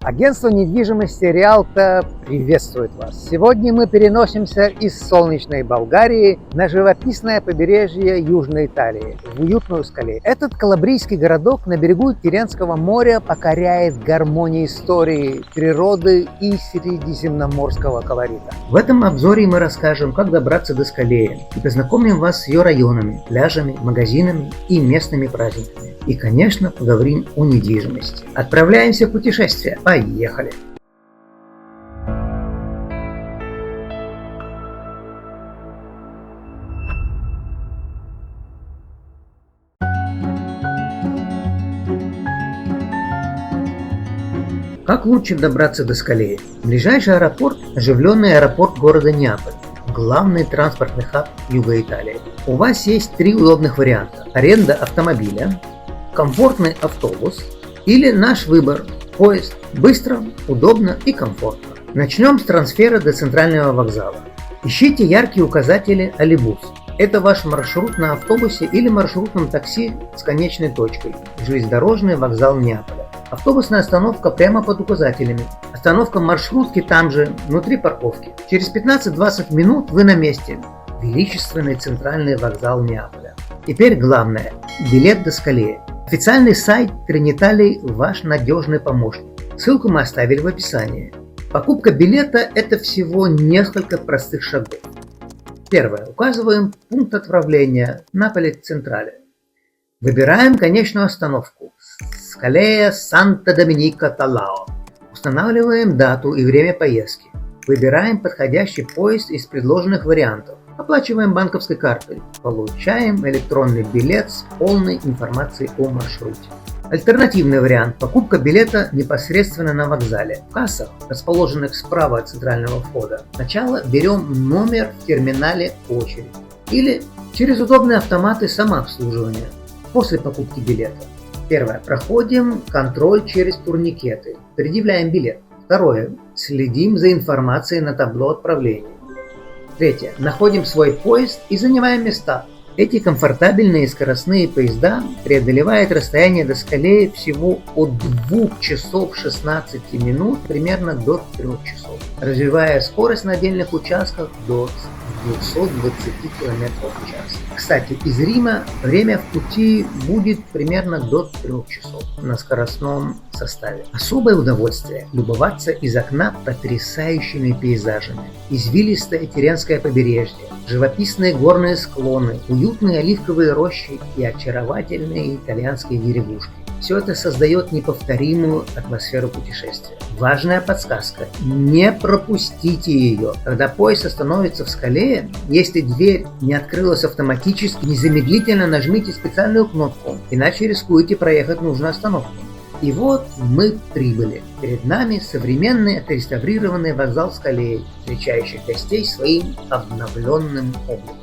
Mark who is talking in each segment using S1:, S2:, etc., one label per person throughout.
S1: Агентство недвижимости «Риалто» приветствует вас. Сегодня мы переносимся из солнечной Болгарии на живописное побережье Южной Италии, в уютную Скале. Этот калабрийский городок на берегу Тиренского моря покоряет гармонии истории, природы и средиземноморского колорита. В этом обзоре мы расскажем, как добраться до Скалеи и познакомим вас с ее районами, пляжами, магазинами и местными праздниками. И, конечно, поговорим о недвижимости. Отправляемся в путешествие. Поехали! Как лучше добраться до Скалеи? Ближайший аэропорт – оживленный аэропорт города Неаполь, главный транспортный хаб юга Италии. У вас есть три удобных варианта: аренда автомобиля, комфортный автобус или наш выбор – поезд. Быстро, удобно и комфортно. Начнем с трансфера до центрального вокзала. Ищите яркие указатели «Алибус». Это ваш маршрут на автобусе или маршрутном такси с конечной точкой – железнодорожный вокзал Неаполя. Автобусная остановка прямо под указателями. Остановка маршрутки там же, внутри парковки. Через 15-20 минут вы на месте. Величественный центральный вокзал Неаполя. Теперь главное – билет до Скалеи. Официальный сайт Трениталии – ваш надежный помощник. Ссылку мы оставили в описании. Покупка билета – это всего несколько простых шагов. Первое. Указываем пункт отправления Наполи Централе. Выбираем конечную остановку – Скалея Санта-Доминика-Талао. Устанавливаем дату и время поездки. Выбираем подходящий поезд из предложенных вариантов. Оплачиваем банковской картой. Получаем электронный билет с полной информацией о маршруте. Альтернативный вариант – покупка билета непосредственно на вокзале. В кассах, расположенных справа от центрального входа, сначала берем номер в терминале «Очередь» или через удобные автоматы самообслуживания. После покупки билета. Первое. Проходим контроль через турникеты. Предъявляем билет. Второе. Следим за информацией на табло отправления. Третье. Находим свой поезд и занимаем места. Эти комфортабельные скоростные поезда преодолевают расстояние до Скалеи всего от 2 часов 16 минут примерно до 3 часов, развивая скорость на отдельных участках до 220 км в час. Кстати, из Рима время в пути будет примерно до 3 часов на скоростном составе. Особое удовольствие – любоваться из окна потрясающими пейзажами. Извилистое Тиренское побережье, живописные горные склоны, уютные оливковые рощи и очаровательные итальянские деревушки. Все это создает неповторимую атмосферу путешествия. Важная подсказка – не пропустите ее. Когда поезд остановится в Скалее, если дверь не открылась автоматически, незамедлительно нажмите специальную кнопку, иначе рискуете проехать нужную остановку. И вот мы прибыли. Перед нами современный отреставрированный вокзал Скалеи, встречающий гостей своим обновленным обликом.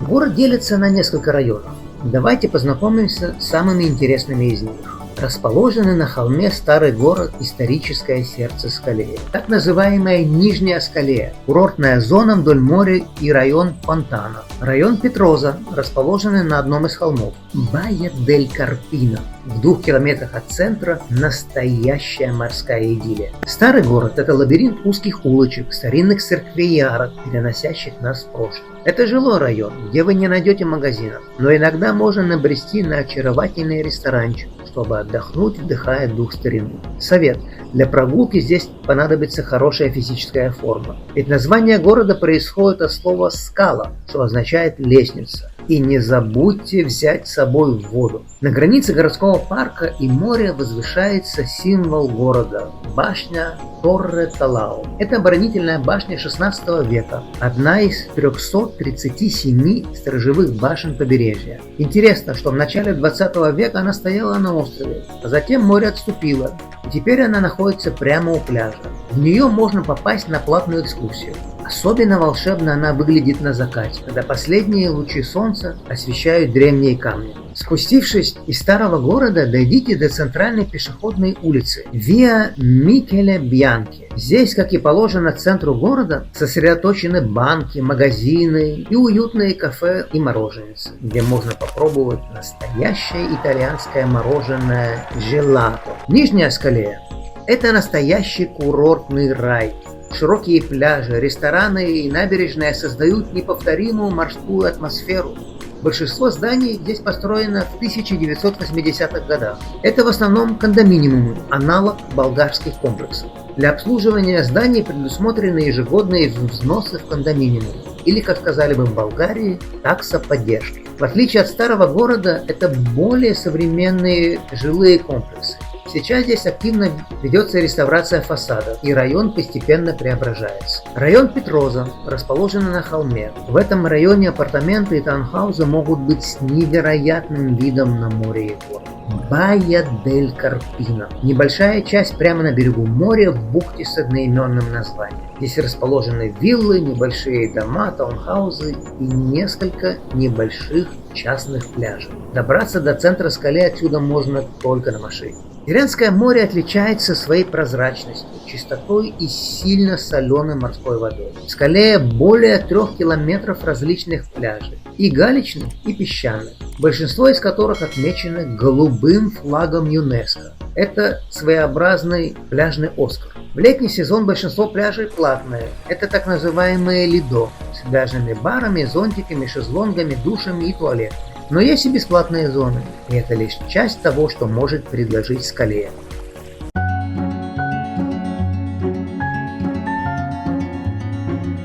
S1: Город делится на несколько районов. Давайте познакомимся с самыми интересными из них. Расположенный на холме старый город – историческое сердце Скалеи. Так называемая Нижняя Скалея – курортная зона вдоль моря и район Фонтана. Район Петроза, расположенный на одном из холмов. Байя дель Карпино. В 2 километрах от центра настоящая морская идиллия. Старый город – это лабиринт узких улочек, старинных церквей и арок, переносящих нас в прошлое. Это жилой район, где вы не найдете магазинов, но иногда можно набрести на очаровательный ресторанчик, чтобы отдохнуть, вдыхая дух старины. Совет. Для прогулки здесь понадобится хорошая физическая форма. Ведь название города происходит от слова «скала», что означает «лестница». И не забудьте взять с собой воду. На границе городского парка и моря возвышается символ города – башня Торре Талао. Это оборонительная башня 16 века, одна из 337 сторожевых башен побережья. Интересно, что в начале 20 века она стояла на острове, а затем море отступило, и теперь она находится прямо у пляжа. В нее можно попасть на платную экскурсию. Особенно волшебно она выглядит на закате, когда последние лучи солнца освещают древние камни. Спустившись из старого города, дойдите до центральной пешеходной улицы Виа Микеле Бьянки. Здесь, как и положено центру города, сосредоточены банки, магазины и уютные кафе и мороженницы, где можно попробовать настоящее итальянское мороженое желато. Нижняя Скалея – это настоящий курортный рай. Широкие пляжи, рестораны и набережная создают неповторимую морскую атмосферу. Большинство зданий здесь построено в 1980-х годах. Это в основном кондоминиумы, аналог болгарских комплексов. Для обслуживания зданий предусмотрены ежегодные взносы в кондоминиум, или, как сказали бы в Болгарии, такса поддержки. В отличие от старого города, это более современные жилые комплексы. Сейчас здесь активно ведется реставрация фасадов, и район постепенно преображается. Район Петроза расположен на холме. В этом районе апартаменты и таунхаузы могут быть с невероятным видом на море и горы. Байя дель Карпино. Небольшая часть прямо на берегу моря в бухте с одноименным названием. Здесь расположены виллы, небольшие дома, таунхаузы и несколько небольших частных пляжей. Добраться до центра Скале отсюда можно только на машине. Тирренское море отличается своей прозрачностью, чистотой и сильно соленой морской водой. В Скале более 3 километров различных пляжей, и галечных, и песчаных, большинство из которых отмечены голубым флагом ЮНЕСКО. Это своеобразный пляжный Оскар. В летний сезон большинство пляжей платные. Это так называемые лидо, с пляжными барами, зонтиками, шезлонгами, душами и туалетами. Но есть и бесплатные зоны, и это лишь часть того, что может предложить Скалея.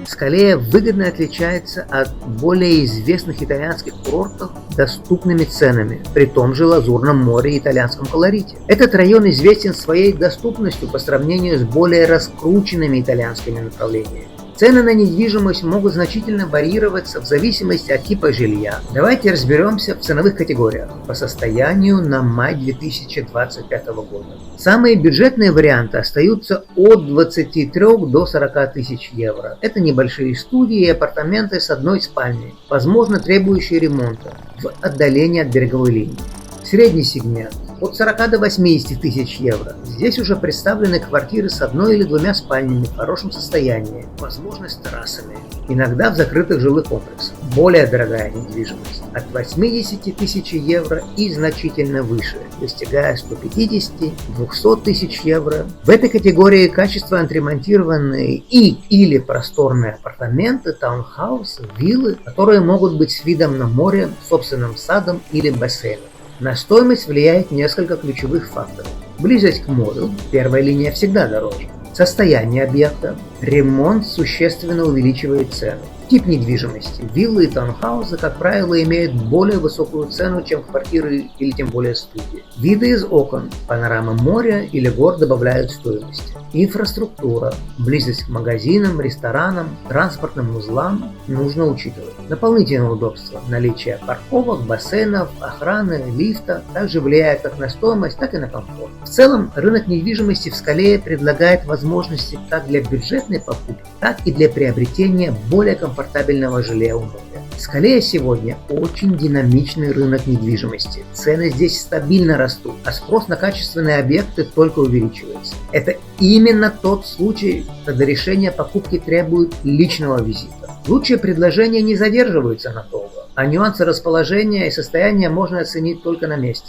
S1: Скалея выгодно отличается от более известных итальянских курортов доступными ценами, при том же Лазурном море и итальянском колорите. Этот район известен своей доступностью по сравнению с более раскрученными итальянскими направлениями. Цены на недвижимость могут значительно варьироваться в зависимости от типа жилья. Давайте разберемся в ценовых категориях по состоянию на май 2025 года. Самые бюджетные варианты остаются от 23 до 40 тысяч евро. Это небольшие студии и апартаменты с одной спальней, возможно требующие ремонта, в отдалении от береговой линии. Средний сегмент от 40 до 80 тысяч евро. Здесь уже представлены квартиры с одной или двумя спальнями в хорошем состоянии, возможно с террасами, иногда в закрытых жилых комплексах. Более дорогая недвижимость от 80 тысяч евро и значительно выше, достигая 150-200 тысяч евро. В этой категории качественно отремонтированные или просторные апартаменты, таунхаусы, виллы, которые могут быть с видом на море, собственным садом или бассейном. На стоимость влияет несколько ключевых факторов. Близость к морю, первая линия всегда дороже. Состояние объекта, ремонт существенно увеличивает цену. Тип недвижимости. Виллы и таунхаузы, как правило, имеют более высокую цену, чем квартиры или тем более студии. Виды из окон, панорама моря или гор добавляют стоимости. Инфраструктура, близость к магазинам, ресторанам, транспортным узлам нужно учитывать. Дополнительные удобства, наличие парковок, бассейнов, охраны, лифта также влияет как на стоимость, так и на комфорт. В целом, рынок недвижимости в Скалее предлагает возможности как для бюджетной покупки, так и для приобретения более комфортабельного жилья у моря. Скалея сегодня очень динамичный рынок недвижимости. Цены здесь стабильно растут, а спрос на качественные объекты только увеличивается. Это именно тот случай, когда решение покупки требует личного визита. Лучшие предложения не задерживаются надолго, а нюансы расположения и состояния можно оценить только на месте.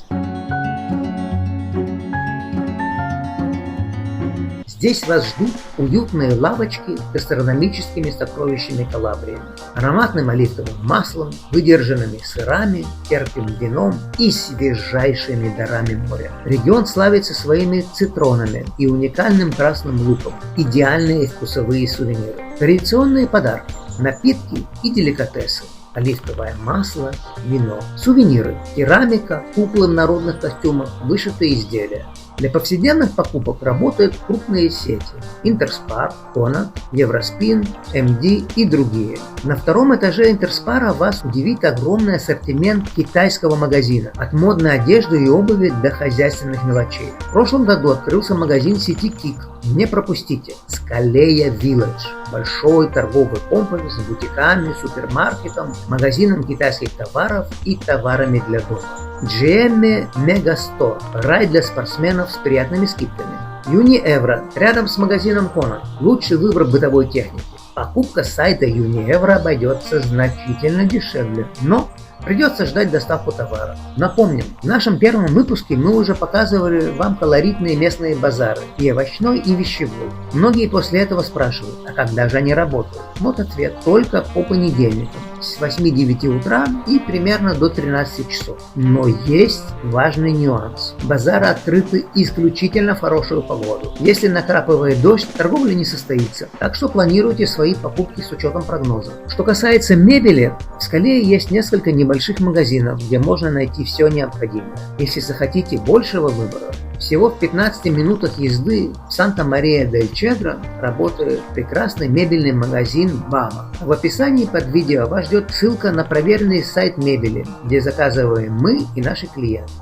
S1: Здесь вас ждут уютные лавочки с гастрономическими сокровищами Калабрии, ароматным оливковым маслом, выдержанными сырами, терпким вином и свежайшими дарами моря. Регион славится своими цитронами и уникальным красным луком, идеальные вкусовые сувениры, традиционные подарки, напитки и деликатесы. Оливковое масло, вино, сувениры, керамика, куклы в народных костюмах, вышитые изделия. Для повседневных покупок работают крупные сети Интерспар, Конат, Евроспин, МД и другие. На втором этаже Интерспара вас удивит огромный ассортимент китайского магазина, от модной одежды и обуви до хозяйственных мелочей. В прошлом году открылся магазин сети Кик. Не пропустите! Скалея Village. Большой торговый комплекс с бутиками, супермаркетом, магазином китайских товаров и товарами для дома. GM Megastore – рай для спортсменов с приятными скидками. Юниевро – рядом с магазином Conan. Лучший выбор бытовой техники. Покупка с сайта Юниевро обойдется значительно дешевле, но придется ждать доставку товара. Напомним, в нашем первом выпуске мы уже показывали вам колоритные местные базары, и овощной, и вещевой. Многие после этого спрашивают, а когда же они работают? Вот ответ: только по понедельникам с 8-9 утра и примерно до 13 часов. Но есть важный нюанс. Базары открыты исключительно в хорошую погоду. Если накрапывает дождь, торговля не состоится, так что планируйте свои покупки с учетом прогноза. Что касается мебели, в Скале есть несколько небольших магазинов, где можно найти все необходимое. Если захотите большего выбора, всего в 15 минутах езды в Санта-Мария-дель-Чедро работает прекрасный мебельный магазин Бама. В описании под видео вас ждет ссылка на проверенный сайт мебели, где заказываем мы и наши клиенты.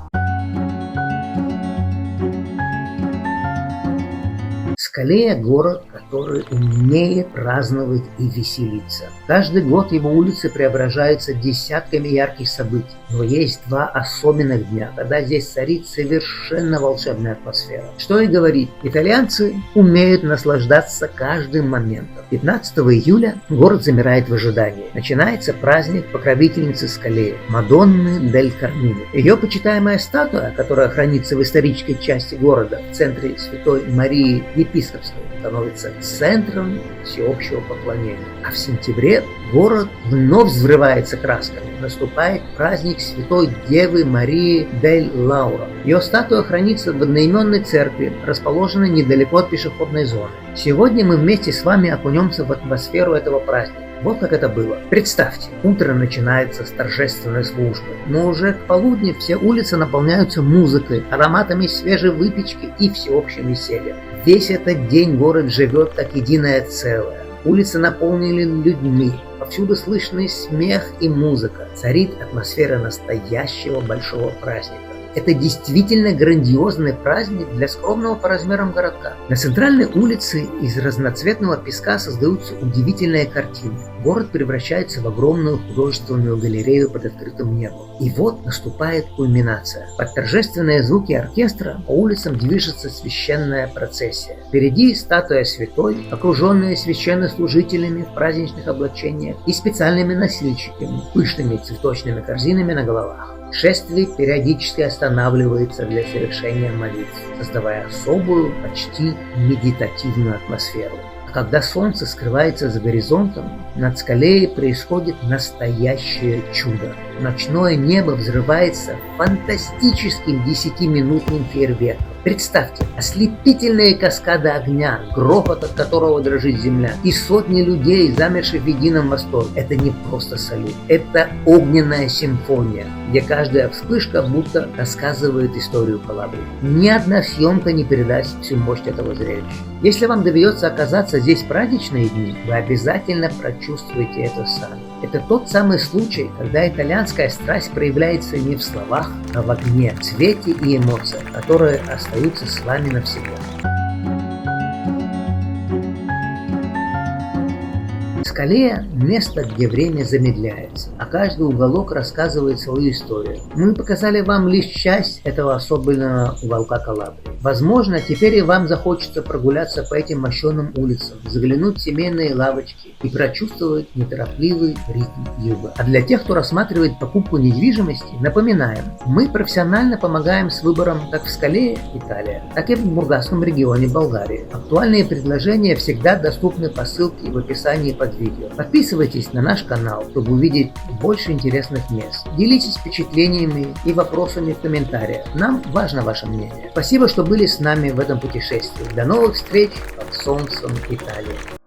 S1: Скалея – город, который умеет праздновать и веселиться. Каждый год его улицы преображаются десятками ярких событий. Но есть два особенных дня, когда здесь царит совершенно волшебная атмосфера. Что и говорить, итальянцы умеют наслаждаться каждым моментом. 15 июля город замирает в ожидании. Начинается праздник покровительницы Скалеи – Мадонны дель Кармине. Ее почитаемая статуя, которая хранится в исторической части города в центре Святой Марии Епископской, становится центром всеобщего поклонения. А в сентябре город вновь взрывается красками. Наступает праздник Святой Девы Марии дель Лаура. Ее статуя хранится в одноименной церкви, расположенной недалеко от пешеходной зоны. Сегодня мы вместе с вами окунемся в атмосферу этого праздника. Вот как это было. Представьте, утро начинается с торжественной службы, но уже к полудню все улицы наполняются музыкой, ароматами свежей выпечки и всеобщим весельем. Весь этот день город живет как единое целое. Улицы наполнены людьми, повсюду слышны смех и музыка. Царит атмосфера настоящего большого праздника. Это действительно грандиозный праздник для скромного по размерам городка. На центральной улице из разноцветного песка создаются удивительные картины. Город превращается в огромную художественную галерею под открытым небом. И вот наступает кульминация. Под торжественные звуки оркестра по улицам движется священная процессия. Впереди статуя святой, окруженная священнослужителями в праздничных облачениях и специальными носильщиками, пышными цветочными корзинами на головах. Шествие периодически останавливается для совершения молитв, создавая особую, почти медитативную атмосферу. А когда солнце скрывается за горизонтом, над Скалеей происходит настоящее чудо. Ночное небо взрывается фантастическим 10-минутным фейерверком. Представьте, ослепительные каскады огня, грохот от которого дрожит земля, и сотни людей, замерших в едином восторге. Это не просто салют, это огненная симфония, где каждая вспышка будто рассказывает историю Калабрии. Ни одна съемка не передаст всю мощь этого зрелища. Если вам доведется оказаться здесь в праздничные дни, вы обязательно прочувствуете это сами. Это тот самый случай, когда итальянская страсть проявляется не в словах, а в огне, цвете и эмоциях, которые остаются с вами навсегда. Скалея – место, где время замедляется, а каждый уголок рассказывает свою историю. Мы показали вам лишь часть этого особенного уголка Калабрии. Возможно, теперь и вам захочется прогуляться по этим мощеным улицам, заглянуть в семейные лавочки и прочувствовать неторопливый ритм юга. А для тех, кто рассматривает покупку недвижимости, напоминаем, мы профессионально помогаем с выбором как в Скалее, Италия, так и в Бургасском регионе, Болгарии. Актуальные предложения всегда доступны по ссылке в описании под видео. Подписывайтесь на наш канал, чтобы увидеть больше интересных мест. Делитесь впечатлениями и вопросами в комментариях. Нам важно ваше мнение. Спасибо, что были с нами в этом путешествии. До новых встреч под солнцем Италии.